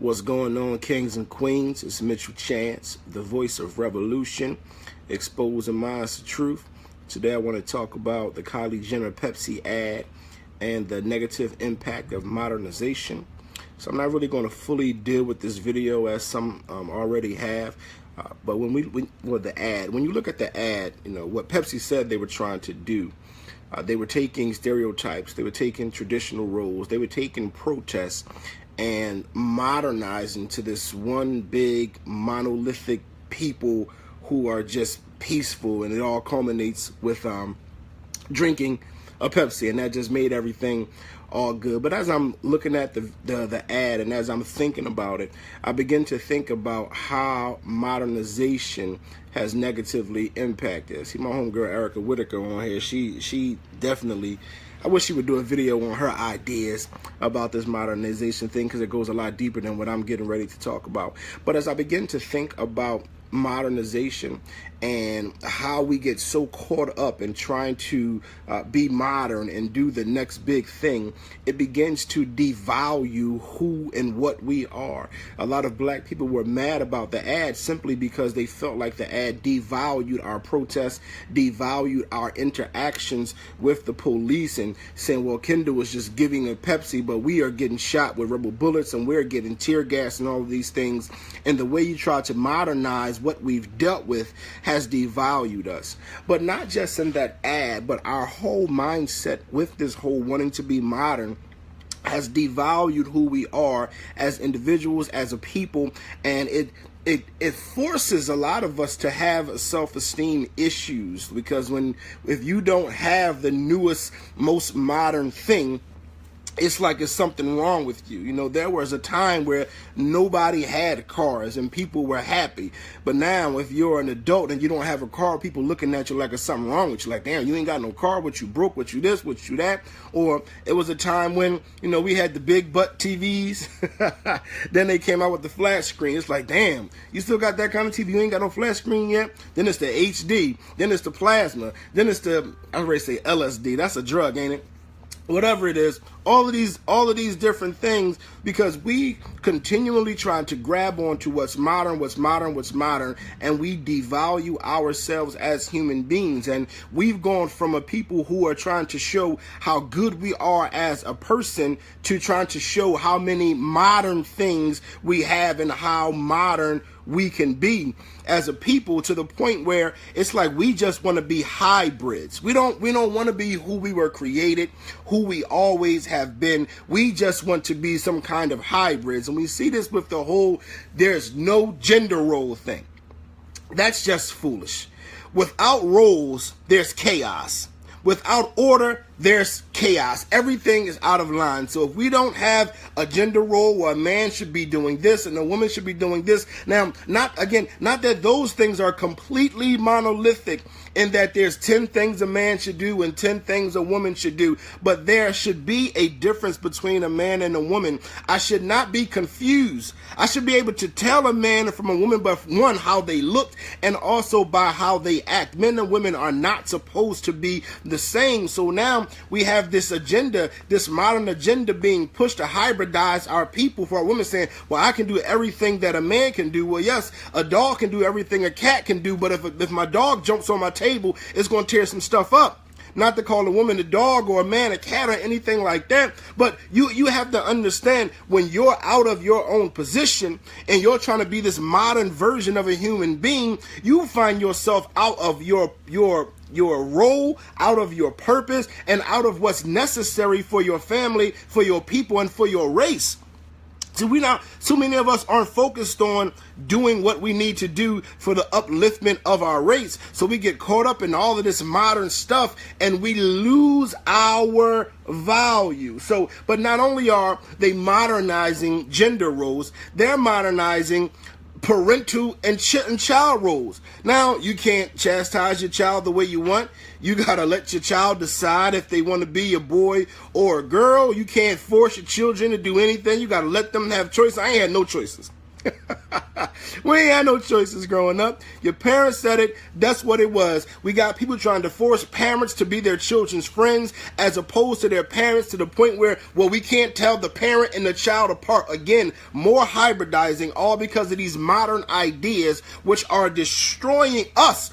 What's going on, kings and queens? It's Mitchell Chance, the voice of revolution, exposing minds to truth. Today I want to talk about the Kylie Jenner Pepsi ad and the negative impact of modernization. So I'm not really going to fully deal with this video as some already have. But when you look at the ad, you know, what Pepsi said they were trying to do. They were taking stereotypes, they were taking traditional roles, they were taking protests and modernizing to this one big monolithic people who are just peaceful, and it all culminates with drinking a Pepsi, and that just made everything all good. But as I'm looking at the ad and as I'm thinking about it, I begin to think about how modernization has negatively impacted. See my homegirl Erica Whitaker on here. She definitely, I wish she would do a video on her ideas about this modernization thing, because it goes a lot deeper than what I'm getting ready to talk about. But as I begin to think about modernization and how we get so caught up in trying to be modern and do the next big thing, it begins to devalue who and what we are. A lot of black people were mad about the ad simply because they felt like the ad devalued our protests, devalued our interactions with the police, and saying, well, Kendall was just giving a Pepsi, but we are getting shot with rubber bullets and we're getting tear gas and all of these things. And the way you try to modernize what we've dealt with has devalued us. But not just in that ad, but our whole mindset with this whole wanting to be modern has devalued who we are as individuals, as a people, and it forces a lot of us to have self-esteem issues, because if you don't have the newest, most modern thing, it's like it's something wrong with you. You know, there was a time where nobody had cars and people were happy. But now if you're an adult and you don't have a car, people looking at you like there's something wrong with you. Like, damn, you ain't got no car, what you broke, what you this, what you that. Or it was a time when, you know, we had the big butt TVs. Then they came out with the flat screen. It's like, damn, you still got that kind of TV? You ain't got no flat screen yet? Then it's the HD. Then it's the plasma. Then it's the, I was ready to say LSD. That's a drug, ain't it? Whatever it is, all of these different things, because we continually try to grab onto what's modern, and we devalue ourselves as human beings. And we've gone from a people who are trying to show how good we are as a person to trying to show how many modern things we have and how modern we can be as a people, to the point where it's like we just want to be hybrids. We don't want to be who we were created, who we always have been. We just want to be some kind of hybrids. And we see this with the whole there's no gender role thing. That's just foolish. Without roles, there's chaos. Without order, there's chaos. Everything is out of line. So if we don't have a gender role where a man should be doing this and a woman should be doing this, now, not that those things are completely monolithic in that there's 10 things a man should do and 10 things a woman should do, but there should be a difference between a man and a woman. I should not be confused. I should be able to tell a man from a woman by one, how they look, and also by how they act. Men and women are not supposed to be the same. So now we have this agenda, this modern agenda being pushed to hybridize our people, for a woman saying, well, I can do everything that a man can do. Well, yes, a dog can do everything a cat can do, but if my dog jumps on my table, it's going to tear some stuff up. Not to call a woman a dog or a man a cat or anything like that, but you have to understand, when you're out of your own position and you're trying to be this modern version of a human being, you find yourself out of your role, out of your purpose, and out of what's necessary for your family, for your people, and for your race. So many of us aren't focused on doing what we need to do for the upliftment of our race. So we get caught up in all of this modern stuff and we lose our value. So, but not only are they modernizing gender roles, they're modernizing parental and child roles. Now, you can't chastise your child the way you want. You gotta let your child decide if they want to be a boy or a girl. You can't force your children to do anything. You gotta let them have choice. I ain't had no choices. We ain't had no choices growing up. Your parents said it. That's what it was. We got people trying to force parents to be their children's friends as opposed to their parents, to the point where, well, we can't tell the parent and the child apart. Again, more hybridizing, all because of these modern ideas which are destroying us.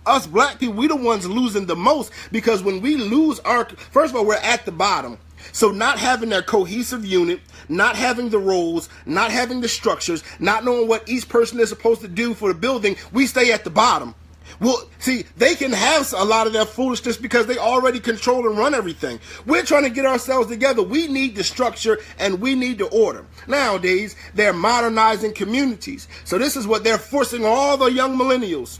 Us black people, we the ones losing the most, because when we lose our, first of all, we're at the bottom. So not having that cohesive unit, not having the roles, not having the structures, not knowing what each person is supposed to do for the building, we stay at the bottom. Well, see, they can have a lot of that foolishness because they already control and run everything. We're trying to get ourselves together. We need the structure and we need the order. Nowadays, they're modernizing communities. So this is what they're forcing all the young millennials.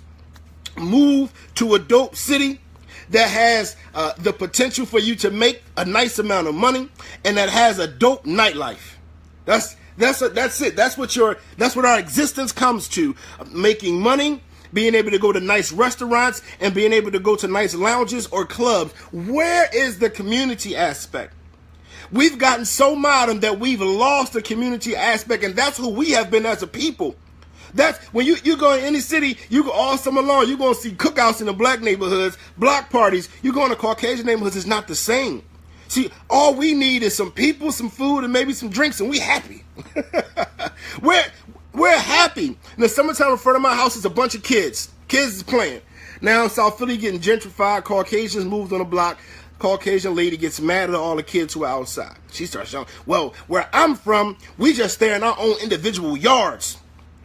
Move to a dope city that has the potential for you to make a nice amount of money and that has a dope nightlife. That's it. That's what our existence comes to. Making money, being able to go to nice restaurants, and being able to go to nice lounges or clubs. Where is the community aspect? We've gotten so modern that we've lost the community aspect, and that's who we have been as a people. That's when you go in any city, you go all summer long, you're going to see cookouts in the black neighborhoods, block parties. You go in the Caucasian neighborhoods, it's not the same. See, all we need is some people, some food, and maybe some drinks, and we happy. We're happy. In the summertime, in front of my house is a bunch of kids. Kids is playing. Now in South Philly, getting gentrified, Caucasians moved on the block. Caucasian lady gets mad at all the kids who are outside. She starts yelling, well, where I'm from, we just stay in our own individual yards.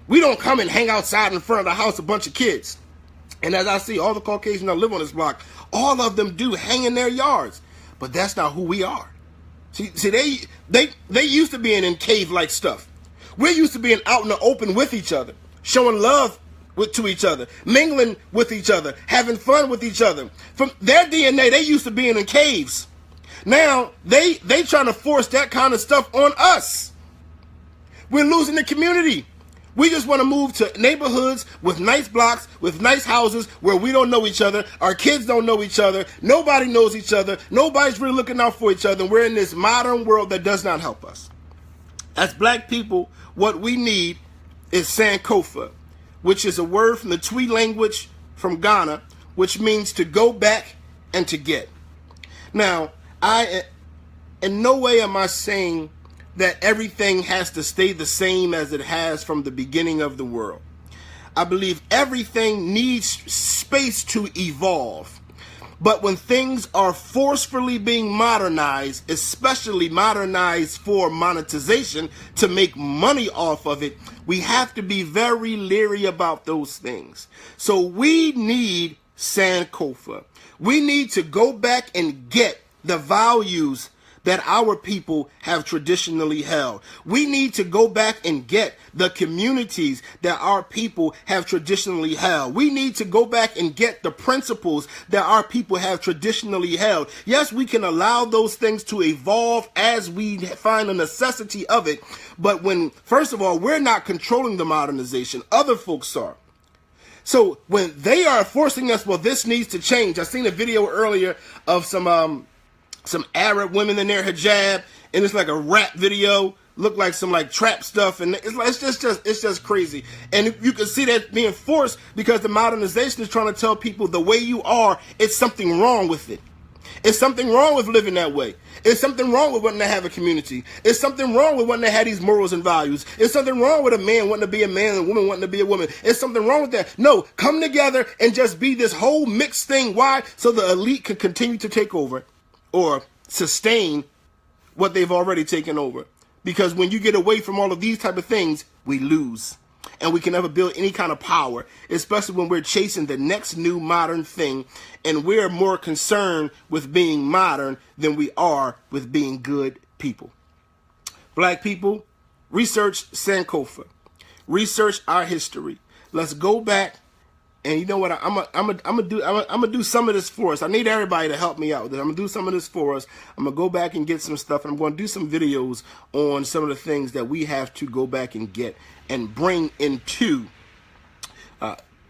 We don't come and hang outside in front of the house, a bunch of kids. And as I see all the Caucasians that live on this block, all of them do hang in their yards. But that's not who we are. See, they used to being in cave-like stuff. We're used to being out in the open with each other, showing love to each other, mingling with each other, having fun with each other. From their DNA, they used to being in caves. Now, they trying to force that kind of stuff on us. We're losing the community. We just want to move to neighborhoods with nice blocks, with nice houses where we don't know each other. Our kids don't know each other. Nobody knows each other. Nobody's really looking out for each other. We're in this modern world that does not help us. As black people, what we need is Sankofa, which is a word from the Twi language from Ghana, which means to go back and to get. Now, in no way am I saying that everything has to stay the same as it has from the beginning of the world. I believe everything needs space to evolve. But when things are forcefully being modernized, especially modernized for monetization to make money off of it, we have to be very leery about those things. So we need Sankofa. We need to go back and get the values that our people have traditionally held. We need to go back and get the communities that our people have traditionally held. We need to go back and get the principles that our people have traditionally held. Yes, we can allow those things to evolve as we find a necessity of it. But when, first of all, we're not controlling the modernization, other folks are. So when they are forcing us, well, this needs to change. I seen a video earlier of some Arab women in their hijab, and it's like a rap video, look like some like trap stuff, and it's just crazy. And you can see that being forced because the modernization is trying to tell people the way you are, it's something wrong with it. It's something wrong with living that way. It's something wrong with wanting to have a community. It's something wrong with wanting to have these morals and values. It's something wrong with a man wanting to be a man and a woman wanting to be a woman. It's something wrong with that. No, come together and just be this whole mixed thing. Why? So the elite can continue to take over or sustain what they've already taken over. Because when you get away from all of these type of things, we lose. And we can never build any kind of power, especially when we're chasing the next new modern thing. And we're more concerned with being modern than we are with being good people. Black people, research Sankofa. Research our history. Let's go back. And you know what? I'm gonna do some of this for us. I need everybody to help me out with this. I'm gonna do some of this for us. I'm gonna go back and get some stuff, and I'm gonna do some videos on some of the things that we have to go back and get and bring into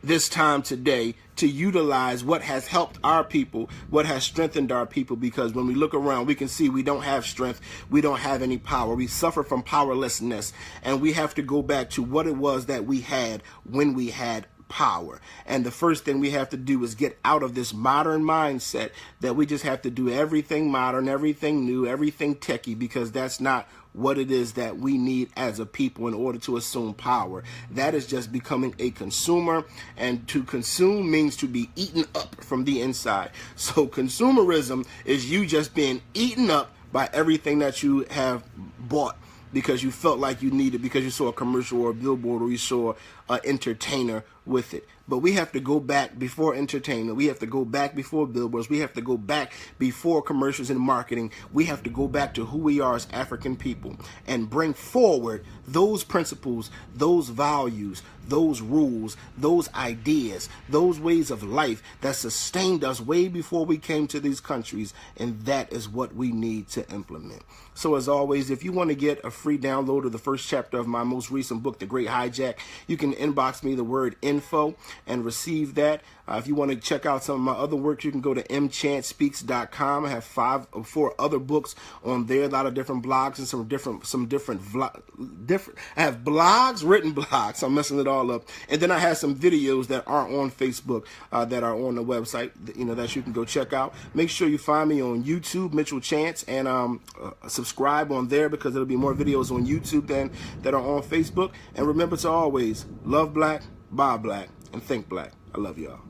this time today to utilize what has helped our people, what has strengthened our people, because when we look around, we can see we don't have strength, we don't have any power, we suffer from powerlessness, and we have to go back to what it was that we had when we had power. And the first thing we have to do is get out of this modern mindset that we just have to do everything modern, everything new, everything techie, because that's not what it is that we need as a people in order to assume power. That is just becoming a consumer, and to consume means to be eaten up from the inside. So consumerism is you just being eaten up by everything that you have bought because you felt like you needed, because you saw a commercial or a billboard, or you saw an entertainer with it. But we have to go back before entertainment. We have to go back before billboards. We have to go back before commercials and marketing. We have to go back to who we are as African people and bring forward those principles, those values, those rules, those ideas, those ways of life that sustained us way before we came to these countries. And that is what we need to implement. So as always, if you want to get a free download of the first chapter of my most recent book, The Great Hijack, you can inbox me the word info and receive that. If you want to check out some of my other work, you can go to mchanspeaks.com. I have 5 or 4 other books on there, a lot of different blogs and some different I have blogs, written blogs. I'm messing it all up. And then I have some videos that are on Facebook that are on the website, that you can go check out. Make sure you find me on YouTube, Mitchell Chance, and subscribe on there, because there'll be more videos on YouTube than that are on Facebook. And remember to always love black, buy black, and think black. I love y'all.